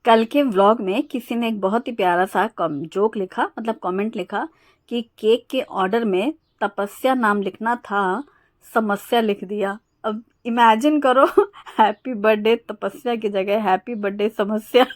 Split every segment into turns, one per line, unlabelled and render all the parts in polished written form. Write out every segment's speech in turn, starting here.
कल के व्लॉग में किसी ने एक बहुत ही प्यारा सा जोक लिखा, मतलब कमेंट लिखा कि केक के ऑर्डर में तपस्या नाम लिखना था, समस्या लिख दिया। अब इमेजिन करो हैप्पी बर्थडे तपस्या की जगह हैप्पी बर्थडे समस्या।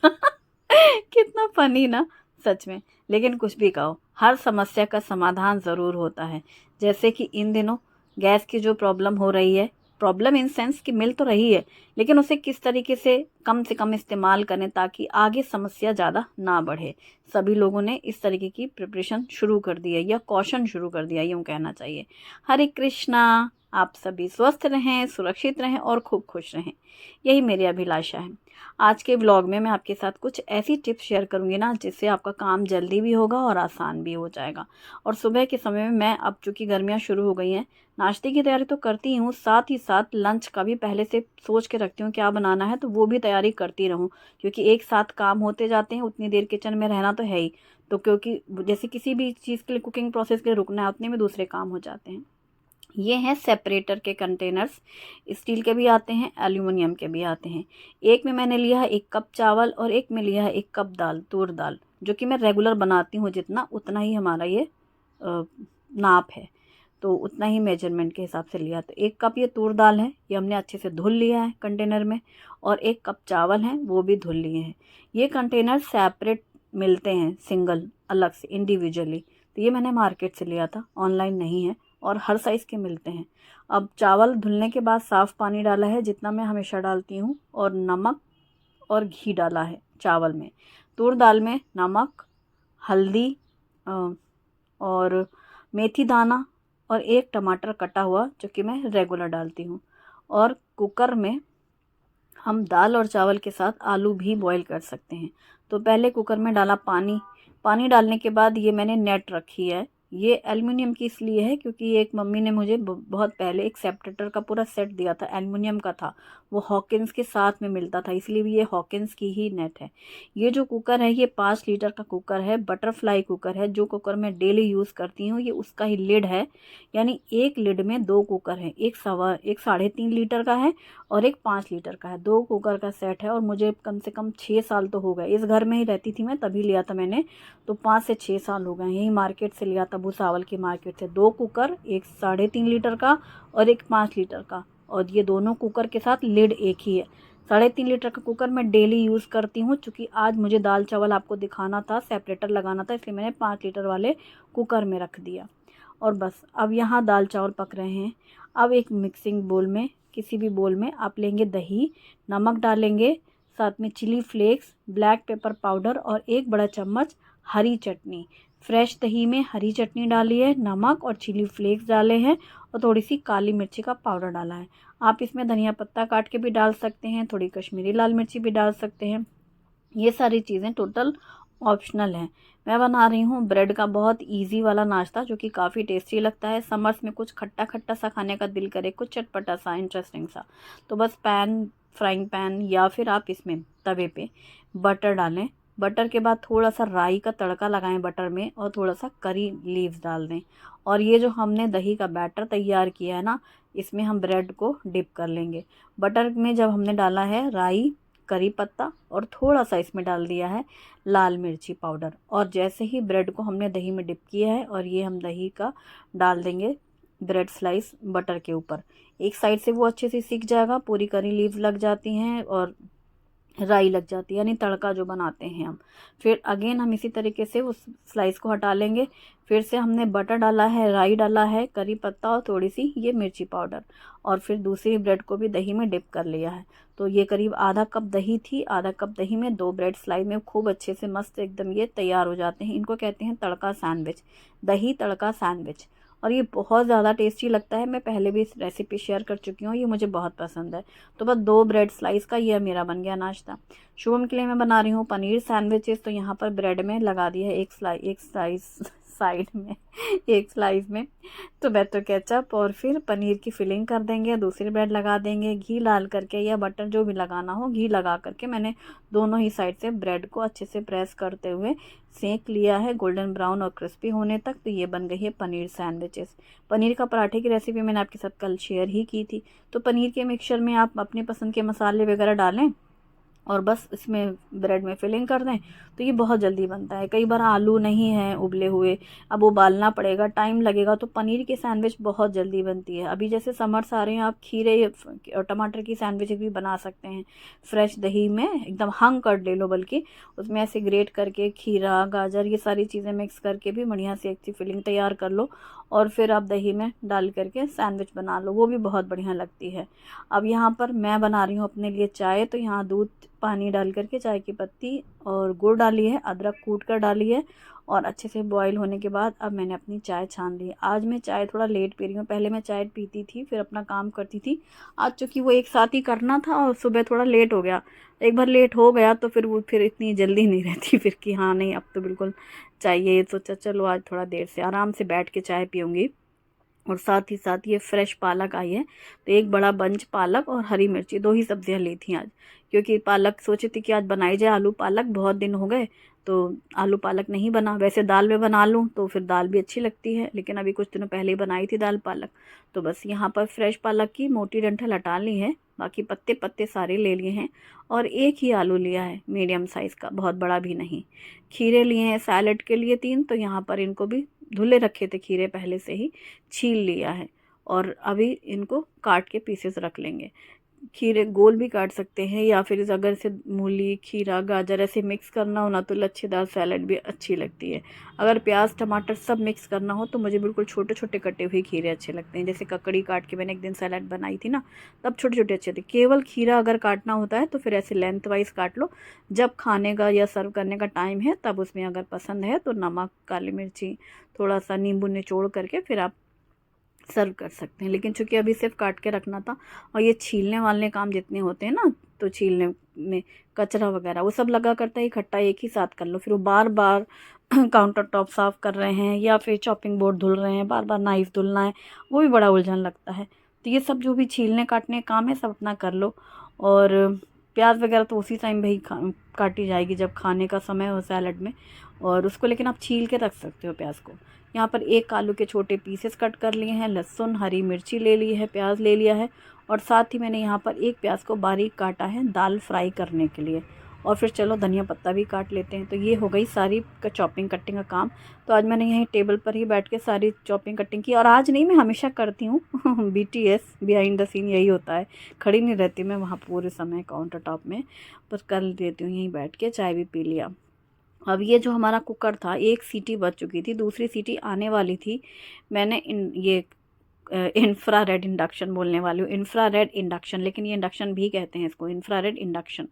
कितना फनी ना, सच में। लेकिन कुछ भी कहो, हर समस्या का समाधान ज़रूर होता है। जैसे कि इन दिनों गैस की जो प्रॉब्लम हो रही है, प्रॉब्लम इन सेंस कि मिल तो रही है, लेकिन उसे किस तरीके से कम इस्तेमाल करें ताकि आगे समस्या ज़्यादा ना बढ़े। सभी लोगों ने इस तरीके की प्रिपरेशन शुरू कर दी है, या कॉशन शुरू कर दिया, यूँ कहना चाहिए। हरे कृष्णा। आप सभी स्वस्थ रहें, सुरक्षित रहें और खूब खुश रहें, यही मेरी अभिलाषा है। आज के व्लॉग में मैं आपके साथ कुछ ऐसी टिप्स शेयर करूंगी ना, जिससे आपका काम जल्दी भी होगा और आसान भी हो जाएगा। और सुबह के समय में मैं, अब चूँकि गर्मियाँ शुरू हो गई हैं, नाश्ते की तैयारी तो करती हूँ, साथ ही साथ लंच का भी पहले से सोच के रखती हूँ क्या बनाना है, तो वो भी तैयारी करती रहूँ। क्योंकि एक साथ काम होते जाते हैं, उतनी देर किचन में रहना तो है ही। तो क्योंकि जैसे किसी भी चीज़ के लिए, कुकिंग प्रोसेस के लिए रुकना है, उतने में दूसरे काम हो जाते हैं। ये हैं सेपरेटर के कंटेनर्स। स्टील के भी आते हैं, एल्यूमिनियम के भी आते हैं। एक में मैंने लिया है 1 कप चावल और एक में लिया है 1 कप दाल, तूर दाल, जो कि मैं रेगुलर बनाती हूँ जितना, उतना ही हमारा ये नाप है। तो उतना ही मेजरमेंट के हिसाब से लिया। तो 1 कप ये तूर दाल है, ये हमने अच्छे से धुल लिया है कंटेनर में। और 1 कप चावल हैं, वो भी धुल लिए हैं। ये कंटेनर सेपरेट मिलते हैं, सिंगल, अलग से, इंडिविजुअली। तो ये मैंने मार्केट से लिया था, ऑनलाइन नहीं है, और हर साइज़ के मिलते हैं। अब चावल धुलने के बाद साफ़ पानी डाला है, जितना मैं हमेशा डालती हूँ, और नमक और घी डाला है चावल में। तूर दाल में नमक, हल्दी और मेथी दाना और 1 टमाटर कटा हुआ, जो कि मैं रेगुलर डालती हूँ। और कुकर में हम दाल और चावल के साथ आलू भी बॉईल कर सकते हैं। तो पहले कुकर में डाला पानी। पानी डालने के बाद ये मैंने नेट रखी है। ये एल्युमिनियम की इसलिए है क्योंकि एक मम्मी ने मुझे बहुत पहले एक सेपरेटर का पूरा सेट दिया था, एल्युमिनियम का था। वो हॉकिंस के साथ में मिलता था, इसलिए भी ये हॉकिंस की ही नेट है। ये जो कुकर है, ये 5 लीटर का कुकर है, बटरफ्लाई कुकर है। जो कुकर मैं डेली यूज़ करती हूँ, ये उसका ही लिड है। यानी एक लिड में 2 कुकर हैं, एक 3.5 लीटर का है और एक 5 लीटर का है। 2 कुकर का सेट है। और मुझे कम से कम 6 साल तो हो गए, इस घर में ही रहती थी मैं, तभी लिया था मैंने। तो 5 से 6 साल हो गए, यही मार्केट से लिया था, भुसावल की मार्केट से। 2 कुकर, एक 3.5 लीटर का और एक 5 लीटर का। और ये दोनों कुकर के साथ लिड एक ही है। 3.5 लीटर का कुकर मैं डेली यूज़ करती हूँ। चूँकि आज मुझे दाल चावल आपको दिखाना था, सेपरेटर लगाना था, इसलिए मैंने 5 लीटर वाले कुकर में रख दिया। और बस अब यहाँ दाल चावल पक रहे हैं। अब एक मिक्सिंग बोल में, किसी भी बोल में आप लेंगे दही, नमक डालेंगे, साथ में chilli flakes, black pepper powder और 1 बड़ा चम्मच हरी चटनी। फ्रेश दही में हरी चटनी डाली है, नमक और चिली फ्लेक्स डाले हैं, और थोड़ी सी काली मिर्ची का पाउडर डाला है। आप इसमें धनिया पत्ता काट के भी डाल सकते हैं, थोड़ी कश्मीरी लाल मिर्ची भी डाल सकते हैं। ये सारी चीज़ें टोटल ऑप्शनल हैं। मैं बना रही हूँ ब्रेड का बहुत इजी वाला नाश्ता, जो कि काफ़ी टेस्टी लगता है। समर्स में कुछ खट्टा खट्टा सा खाने का दिल करे, कुछ चटपटा सा, इंटरेस्टिंग सा, तो बस फ्राइंग पैन या फिर आप इसमें तवे पे बटर डालें। बटर के बाद थोड़ा सा राई का तड़का लगाएं बटर में, और थोड़ा सा करी लीव्स डाल दें। और ये जो हमने दही का बैटर तैयार किया है ना, इसमें हम ब्रेड को डिप कर लेंगे। बटर में जब हमने डाला है राई, करी पत्ता, और थोड़ा सा इसमें डाल दिया है लाल मिर्ची पाउडर। और जैसे ही ब्रेड को हमने दही में डिप किया है, और ये हम दही का डाल देंगे ब्रेड स्लाइस बटर के ऊपर। एक साइड से वो अच्छे से सिक जाएगा, पूरी करी लीव्स लग जाती हैं और राई लग जाती है, यानी तड़का जो बनाते हैं हम। फिर अगेन हम इसी तरीके से उस स्लाइस को हटा लेंगे। फिर से हमने बटर डाला है, राई डाला है, करी पत्ता और थोड़ी सी ये मिर्ची पाउडर, और फिर दूसरी ब्रेड को भी दही में डिप कर लिया है। तो ये करीब आधा कप दही थी, आधा कप दही में 2 ब्रेड स्लाइस में खूब अच्छे से मस्त एकदम ये तैयार हो जाते हैं। इनको कहते हैं तड़का सैंडविच, दही तड़का सैंडविच। और ये बहुत ज़्यादा टेस्टी लगता है। मैं पहले भी इस रेसिपी शेयर कर चुकी हूँ, ये मुझे बहुत पसंद है। तो बस 2 ब्रेड स्लाइस का ये मेरा बन गया नाश्ता। शुभम के लिए मैं बना रही हूँ पनीर सैंडविचेस। तो यहाँ पर ब्रेड में लगा दिया है एक स्लाइस साइड में, एक स्लाइस में टोमेटो केचप, और फिर पनीर की फिलिंग कर देंगे, दूसरी ब्रेड लगा देंगे, घी डाल करके या बटर जो भी लगाना हो, घी लगा करके मैंने दोनों ही साइड से ब्रेड को अच्छे से प्रेस करते हुए सेक लिया है गोल्डन ब्राउन और क्रिस्पी होने तक। तो ये बन गई है पनीर सैंडविचेस। पनीर का पराठे की रेसिपी मैंने आपके साथ कल शेयर ही की थी। तो पनीर के मिक्सचर में आप अपने पसंद के मसाले वगैरह डालें, और बस इसमें ब्रेड में फिलिंग कर दें तो ये बहुत जल्दी बनता है। कई बार आलू नहीं है उबले हुए, अब उबालना पड़ेगा, टाइम लगेगा, तो पनीर की सैंडविच बहुत जल्दी बनती है। अभी जैसे समर्स आ रहे हैं, आप खीरे और टमाटर की सैंडविच भी बना सकते हैं। फ्रेश दही में एकदम हंग कर ले लो, बल्कि उसमें ऐसे ग्रेट करके खीरा गाजर ये सारी चीज़ें मिक्स करके भी बढ़िया से एक सी फिलिंग तैयार कर लो और फिर आप दही में डाल करके सैंडविच बना लो, वो भी बहुत बढ़िया लगती है। अब यहाँ पर मैं बना रही हूँ अपने लिए चाय, तो यहाँ दूध पानी डाल करके चाय की पत्ती और गुड़ डाली है, अदरक कूट कर डाली है और अच्छे से बॉईल होने के बाद अब मैंने अपनी चाय छान ली है। आज मैं चाय थोड़ा लेट पी रही हूँ, पहले मैं चाय पीती थी फिर अपना काम करती थी। आज चूँकि वो एक साथ ही करना था और सुबह थोड़ा लेट हो गया, एक बार लेट हो गया तो फिर वो फिर इतनी जल्दी नहीं रहती फिर कि हाँ नहीं अब तो बिल्कुल चाहिए, सोचा चलो आज थोड़ा देर से आराम से बैठ के चाय पीऊँगी। और साथ ही साथ ये फ्रेश पालक आई है, तो एक बड़ा बंच पालक और हरी मिर्ची, दो ही सब्जियां ली थी आज, क्योंकि पालक सोची थी कि आज बनाई जाए आलू पालक, बहुत दिन हो गए तो आलू पालक नहीं बना। वैसे दाल में बना लूँ तो फिर दाल भी अच्छी लगती है, लेकिन अभी कुछ दिनों पहले ही बनाई थी दाल पालक। तो बस यहाँ पर फ्रेश पालक की मोटी डंठल हटा ली है, बाकी पत्ते पत्ते सारे ले लिए हैं और एक ही आलू लिया है मीडियम साइज़ का, बहुत बड़ा भी नहीं। खीरे लिए हैं सैलेड के लिए 3, तो यहाँ पर इनको भी धुले रखे थे खीरे पहले से ही, छील लिया है और अभी इनको काट के पीसेस रख लेंगे। खीरे गोल भी काट सकते हैं या फिर अगर से मूली खीरा गाजर ऐसे मिक्स करना हो ना तो लच्छेदार सैलेड भी अच्छी लगती है। अगर प्याज टमाटर सब मिक्स करना हो तो मुझे बिल्कुल छोटे छोटे कटे हुए खीरे अच्छे लगते हैं। जैसे ककड़ी काट के मैंने एक दिन सैलेड बनाई थी ना, तब छोटे छोटे अच्छे थे। केवल खीरा अगर काटना होता है तो फिर ऐसे लेंथ वाइज काट लो, जब खाने का या सर्व करने का टाइम है तब उसमें अगर पसंद है तो नमक काली मिर्ची थोड़ा सा नींबू निचोड़ करके फिर आप सर्व कर सकते हैं। लेकिन चूंकि अभी सिर्फ काट के रखना था और ये छीलने वाले काम जितने होते हैं ना, तो छीलने में कचरा वगैरह वो सब लगा करता है, इकट्ठा एक ही साथ कर लो, फिर वो बार बार काउंटर टॉप साफ़ कर रहे हैं या फिर चॉपिंग बोर्ड धुल रहे हैं, बार बार नाइफ़ धुलना है, वो भी बड़ा उलझन लगता है। तो ये सब जो भी छीलने काटने का काम है सब अपना कर लो। और प्याज वगैरह तो उसी टाइम भाई काटी जाएगी जब खाने का समय हो सैलड में, और उसको लेकिन आप छील के रख सकते हो प्याज को। यहाँ पर एक आलू के छोटे पीसेस कट कर लिए हैं, लहसुन हरी मिर्ची ले ली है, प्याज ले लिया है और साथ ही मैंने यहाँ पर एक प्याज को बारीक काटा है दाल फ्राई करने के लिए। और फिर चलो धनिया पत्ता भी काट लेते हैं। तो ये हो गई सारी चॉपिंग कटिंग का काम। तो आज मैंने यहीं टेबल पर ही बैठ के सारी चॉपिंग कटिंग की, और आज नहीं, मैं हमेशा करती हूँ BTS बिहाइंड द सीन यही होता है, खड़ी नहीं रहती मैं वहाँ पूरे समय काउंटर टॉप में, बस कर देती हूँ यहीं बैठ के। चाय भी पी लिया। अब ये जो हमारा कुकर था, एक सीटी बज चुकी थी, दूसरी सीटी आने वाली थी। मैंने ये इंफ्रारेड इंडक्शन बोलने वाली हूँ, इंफ्रारेड इंडक्शन, लेकिन ये इंडक्शन भी कहते हैं इसको, इंफ्रारेड इंडक्शन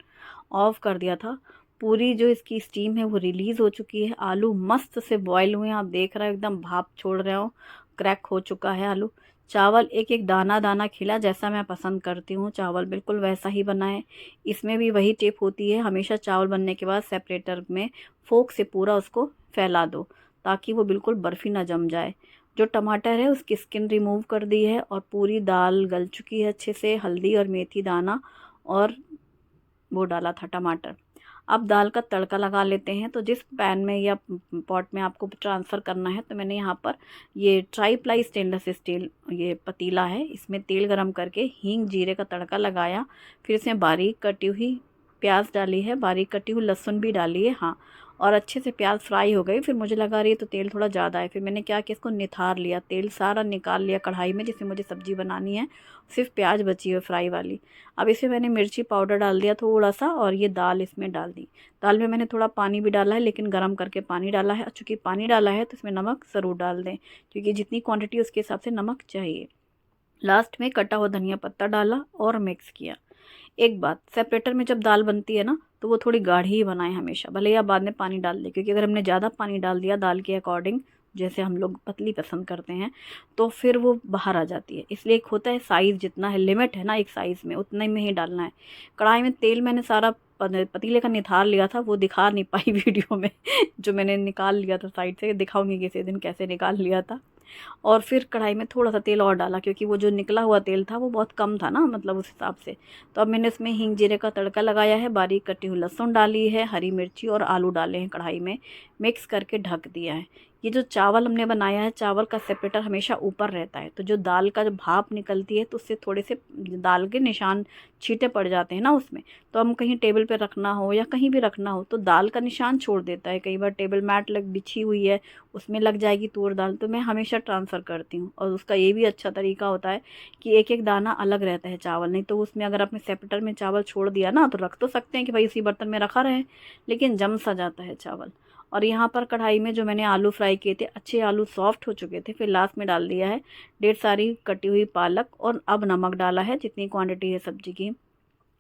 ऑफ कर दिया था। पूरी जो इसकी स्टीम है वो रिलीज़ हो चुकी है, आलू मस्त से बॉयल हुए हैं, आप देख रहे हो एकदम भाप छोड़ रहे हो, क्रैक हो चुका है आलू। चावल एक एक दाना दाना खिला, जैसा मैं पसंद करती हूँ चावल बिल्कुल वैसा ही बना है। इसमें भी वही टिप होती है, हमेशा चावल बनने के बाद सेपरेटर में फोक से पूरा उसको फैला दो ताकि वो बिल्कुल बर्फ़ी ना जम जाए। जो टमाटर है उसकी स्किन रिमूव कर दी है और पूरी दाल गल चुकी है अच्छे से, हल्दी और मेथी दाना और वो डाला था टमाटर। अब दाल का तड़का लगा लेते हैं। तो जिस पैन में या पॉट में आपको ट्रांसफ़र करना है, तो मैंने यहाँ पर ये ट्राई प्लाई स्टेनलेस स्टील ये पतीला है, इसमें तेल गरम करके हींग जीरे का तड़का लगाया, फिर इसमें बारीक कटी हुई प्याज डाली है, बारीक कटी हुई लहसुन भी डाली है, हाँ, और अच्छे से प्याज फ्राई हो गई। फिर मुझे लगा रही है तो तेल थोड़ा ज़्यादा है, फिर मैंने क्या किया, इसको निथार लिया, तेल सारा निकाल लिया कढ़ाई में जिसमें मुझे सब्ज़ी बनानी है, सिर्फ प्याज बची है फ्राई वाली। अब इसमें मैंने मिर्ची पाउडर डाल दिया थोड़ा सा और ये दाल इसमें डाल दी। दाल में मैंने थोड़ा पानी भी डाला है, लेकिन गर्म करके पानी डाला है। चूँकि पानी डाला है तो इसमें नमक ज़रूर डाल दें, क्योंकि जितनी क्वांटिटी उसके हिसाब से नमक चाहिए। लास्ट में कटा हुआ धनिया पत्ता डाला और मिक्स किया। एक बात, सेपरेटर में जब दाल बनती है ना तो वो थोड़ी गाढ़ी ही बनाएं हमेशा, भले या बाद में पानी डाल दें, क्योंकि अगर हमने ज़्यादा पानी डाल दिया दाल के अकॉर्डिंग, जैसे हम लोग पतली पसंद करते हैं, तो फिर वो बाहर आ जाती है। इसलिए एक होता है साइज़, जितना है लिमिट है ना एक साइज़ में, उतने में ही डालना है। कढ़ाई में तेल मैंने सारा पतीले का निथार लिया था, वो दिखा नहीं पाई वीडियो में जो मैंने निकाल लिया था साइड से, दिखाऊंगी किसी दिन कैसे निकाल लिया था। और फिर कढ़ाई में थोड़ा सा तेल और डाला, क्योंकि वो जो निकला हुआ तेल था वो बहुत कम था ना, मतलब उस हिसाब से। तो अब मैंने इसमें हींग जीरे का तड़का लगाया है, बारीक कटी हुई लहसुन डाली है, हरी मिर्ची और आलू डाले हैं कढ़ाई में, मिक्स करके ढक दिया है। ये जो चावल हमने बनाया है, चावल का सेपरेटर हमेशा ऊपर रहता है, तो जो दाल का जो भाप निकलती है तो उससे थोड़े से दाल के निशान छींटे पड़ जाते हैं ना उसमें। तो हम कहीं टेबल पे रखना हो या कहीं भी रखना हो तो दाल का निशान छोड़ देता है। कई बार टेबल मैट लग बिछी हुई है, उसमें लग जाएगी तूर दाल, तो मैं हमेशा ट्रांसफ़र करती हूँ। और उसका ये भी अच्छा तरीका होता है कि एक एक दाना अलग रहता है चावल, नहीं तो उसमें अगर आपने सेपरेटर में चावल छोड़ दिया ना, तो रख तो सकते हैं कि भाई इसी बर्तन में रखा रहे, लेकिन जम सा जाता है चावल। और यहाँ पर कढ़ाई में जो मैंने आलू फ्राई किए थे, अच्छे आलू सॉफ्ट हो चुके थे, फिर लास्ट में डाल दिया है ढेर सारी कटी हुई पालक, और अब नमक डाला है जितनी क्वांटिटी है सब्जी की,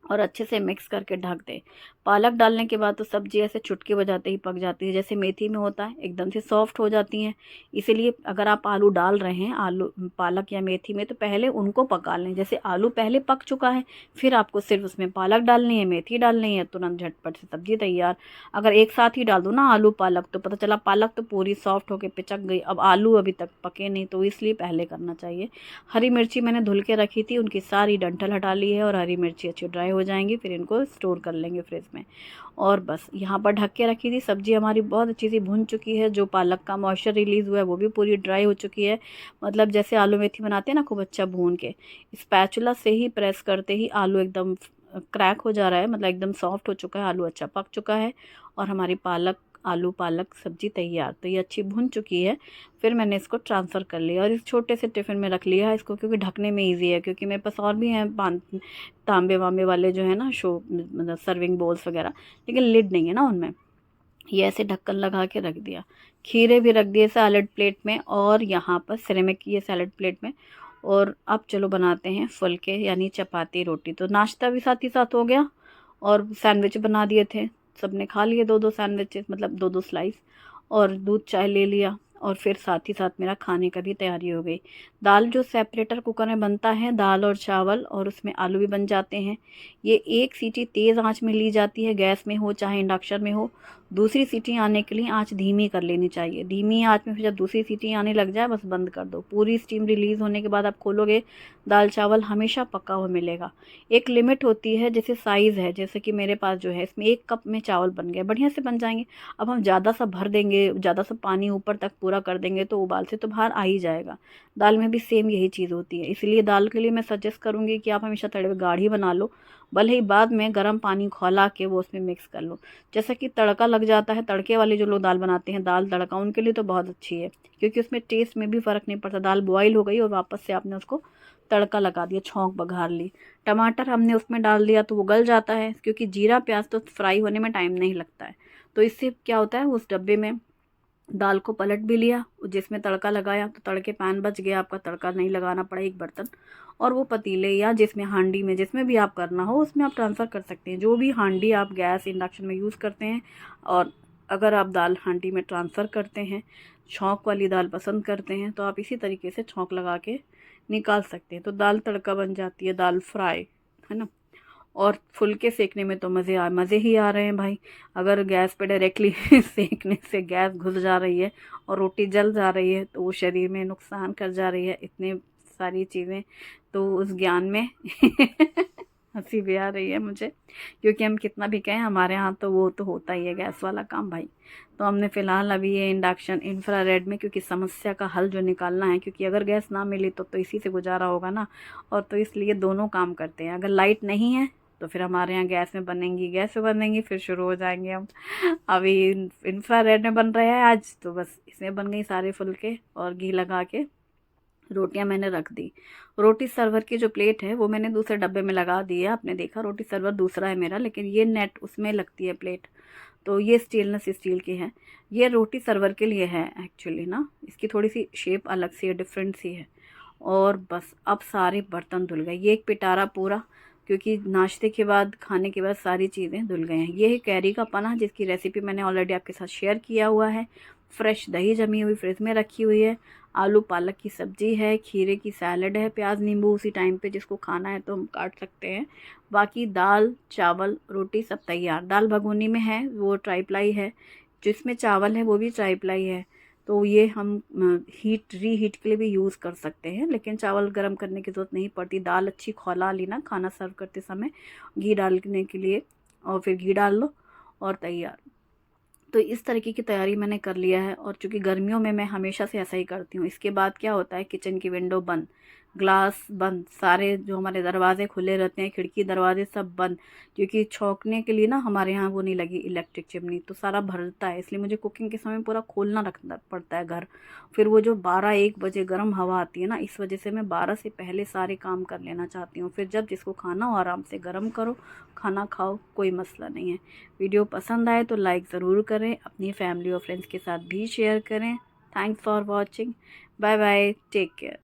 और अच्छे से मिक्स करके ढक दें। पालक डालने के बाद तो सब्ज़ी ऐसे चुटकी बजाते ही पक जाती है, जैसे मेथी में होता है, एकदम से सॉफ्ट हो जाती हैं। इसीलिए अगर आप आलू डाल रहे हैं, आलू पालक या मेथी में, तो पहले उनको पका लें। जैसे आलू पहले पक चुका है, फिर आपको सिर्फ उसमें पालक डालनी है, मेथी डालनी है, तुरंत झटपट से सब्ज़ी तैयार। अगर एक साथ ही डाल दो ना आलू पालक, तो पता चला पालक तो पूरी सॉफ्ट होकर पिचक गई, अब आलू अभी तक पके नहीं, तो इसलिए पहले करना चाहिए। हरी मिर्ची मैंने धुल के रखी थी, उनकी सारी डंठल हटा ली है, और हरी मिर्ची अच्छी ड्राई हो जाएंगी, फिर इनको स्टोर कर लेंगे फ्रिज में। और बस यहाँ पर ढक के रखी थी। सब्ज़ी हमारी बहुत अच्छी सी भुन चुकी है, जो पालक का मॉइस्चर रिलीज़ हुआ है वो भी पूरी ड्राई हो चुकी है। मतलब जैसे आलू मेथी बनाते हैं ना, खूब अच्छा भून के, स्पैचुला से ही प्रेस करते ही आलू एकदम क्रैक हो जा रहा है, मतलब एकदम सॉफ्ट हो चुका है, आलू अच्छा पक चुका है, और हमारी आलू पालक सब्ज़ी तैयार। तो ये अच्छी भुन चुकी है। फिर मैंने इसको ट्रांसफ़र कर लिया और इस छोटे से टिफ़िन में रख लिया है इसको, क्योंकि ढकने में ईज़ी है, क्योंकि मेरे पास और भी हैं तांबे वांबे वाले जो है ना, शो मतलब सर्विंग बोल्स वगैरह, लेकिन लिड नहीं है ना उनमें। ये ऐसे ढक्कन लगा के रख दिया। खीरे भी रख दिए सैलेड प्लेट में, और यहाँ पर सिरेमिक की ये सैलेड प्लेट में। और अब चलो बनाते हैं फुलके, यानी चपाती रोटी। तो नाश्ता भी साथ ही साथ हो गया, और सैंडविच बना दिए थे, सबने खा लिए 2-2 सैंडविचेस, मतलब 2-2 स्लाइस, और दूध चाय ले लिया। और फिर साथ ही साथ मेरा खाने का भी तैयारी हो गई। दाल जो सेपरेटर कुकर में बनता है, दाल और चावल, और उसमें आलू भी बन जाते हैं। ये एक सीटी तेज़ आंच में ली जाती है, गैस में हो चाहे इंडक्शन में हो। दूसरी सीटी आने के लिए आंच धीमी कर लेनी चाहिए। धीमी आंच में फिर जब दूसरी सीटी आने लग जाए, बस बंद कर दो। पूरी स्टीम रिलीज़ होने के बाद आप खोलोगे, दाल चावल हमेशा पका हुआ मिलेगा। एक लिमिट होती है, जैसे साइज़ है, जैसे कि मेरे पास जो है, इसमें 1 कप में चावल बन गया, बढ़िया से बन जाएंगे। अब हम ज़्यादा सा भर देंगे, ज़्यादा सा पानी ऊपर तक पूरा कर देंगे, तो उबाल से तो बाहर आ ही जाएगा। दाल में भी सेम यही चीज़ होती है। इसलिए दाल के लिए मैं सजेस्ट करूँगी कि आप हमेशा तड़े हुए गाढ़ी बना लो, भले ही बाद में गर्म पानी खौला के वो उसमें मिक्स कर लो। जैसा कि तड़का लग जाता है, तड़के वाली जो लोग दाल बनाते हैं, दाल तड़का, उनके लिए तो बहुत अच्छी है, क्योंकि उसमें टेस्ट में भी फ़र्क नहीं पड़ता। दाल बॉयल हो गई और वापस से आपने उसको तड़का लगा दिया, छौंक बघार ली, टमाटर हमने उसमें डाल दिया तो वो गल जाता है, क्योंकि जीरा प्याज तो फ्राई होने में टाइम नहीं लगता है। तो इससे क्या होता है, उस डब्बे में दाल को पलट भी लिया, जिसमें तड़का लगाया, तो तड़के पैन बच गया आपका, तड़का नहीं लगाना पड़ा एक बर्तन। और वो पतीले या जिसमें हांडी में, जिसमें भी आप करना हो उसमें आप ट्रांसफ़र कर सकते हैं, जो भी हांडी आप गैस इंडक्शन में यूज़ करते हैं। और अगर आप दाल हांडी में ट्रांसफ़र करते हैं, छौंक वाली दाल पसंद करते हैं, तो आप इसी तरीके से छौंक लगा के निकाल सकते हैं। तो दाल तड़का बन जाती है, दाल फ्राई, है ना। और फुलके सेकने में तो मज़े ही आ रहे हैं भाई। अगर गैस पे डायरेक्टली सेकने से गैस घुस जा रही है और रोटी जल जा रही है, तो वो शरीर में नुकसान कर जा रही है, इतने सारी चीज़ें। तो उस ज्ञान में हंसी भी आ रही है मुझे, क्योंकि हम कितना भी कहें, हमारे यहाँ तो वो तो होता ही है गैस वाला काम भाई। तो हमने फ़िलहाल अभी ये इंडक्शन इंफ्रारेड में, क्योंकि समस्या का हल जो निकालना है, क्योंकि अगर गैस ना मिली तो इसी से गुजारा होगा ना। और तो इसलिए दोनों काम करते हैं। अगर लाइट नहीं है तो फिर हमारे यहाँ गैस में बनेंगी, गैस में बनेंगी, फिर शुरू हो जाएंगे हम। अभी इंफ्रारेड में बन रहे हैं आज, तो बस इसमें बन गई सारे फुलके, और घी लगा के रोटियां मैंने रख दी। रोटी सर्वर की जो प्लेट है वो मैंने दूसरे डब्बे में लगा दी है। आपने देखा, रोटी सर्वर दूसरा है मेरा, लेकिन ये नेट उसमें लगती है प्लेट। तो ये स्टेनलेस स्टील की है, ये रोटी सर्वर के लिए है एक्चुअली ना। इसकी थोड़ी सी शेप अलग सी है, डिफरेंट सी है। और बस अब सारे बर्तन धुल गए, ये एक पिटारा पूरा, क्योंकि नाश्ते के बाद, खाने के बाद सारी चीज़ें धुल गए हैं। ये है कैरी का पना, जिसकी रेसिपी मैंने ऑलरेडी आपके साथ शेयर किया हुआ है। फ्रेश दही जमी हुई फ्रिज में रखी हुई है। आलू पालक की सब्जी है, खीरे की सैलड है, प्याज नींबू उसी टाइम पे जिसको खाना है तो हम काट सकते हैं। बाकी दाल चावल रोटी सब तैयार। दाल भगोनी में है, वो ट्राईप्लाई है। जिसमें चावल है वो भी ट्राईप्लाई है। तो ये हम रीहीट के लिए भी यूज़ कर सकते हैं, लेकिन चावल गर्म करने की ज़रूरत नहीं पड़ती। दाल अच्छी खौला ली ना खाना सर्व करते समय, घी डालने के लिए, और फिर घी डाल लो और तैयार। तो इस तरीके की तैयारी मैंने कर लिया है। और चूँकि गर्मियों में मैं हमेशा से ऐसा ही करती हूँ। इसके बाद क्या होता है, किचन की विंडो बंद, ग्लास बंद, सारे जो हमारे दरवाजे खुले रहते हैं, खिड़की दरवाजे सब बंद, क्योंकि छौंकने के लिए ना हमारे यहाँ वो नहीं लगी इलेक्ट्रिक चिमनी, तो सारा भरता है, इसलिए मुझे कुकिंग के समय पूरा खोलना रखना पड़ता है घर। फिर वो जो 12-1 बजे गर्म हवा आती है ना, इस वजह से मैं 12 से पहले सारे काम कर लेना चाहती हूँ। फिर जब जिसको खाना हो आराम से गर्म करो, खाना खाओ, कोई मसला नहीं है। वीडियो पसंद आए तो लाइक ज़रूर करें, अपनी फैमिली और फ्रेंड्स के साथ भी शेयर करें। Thanks for watching. Bye bye, take care.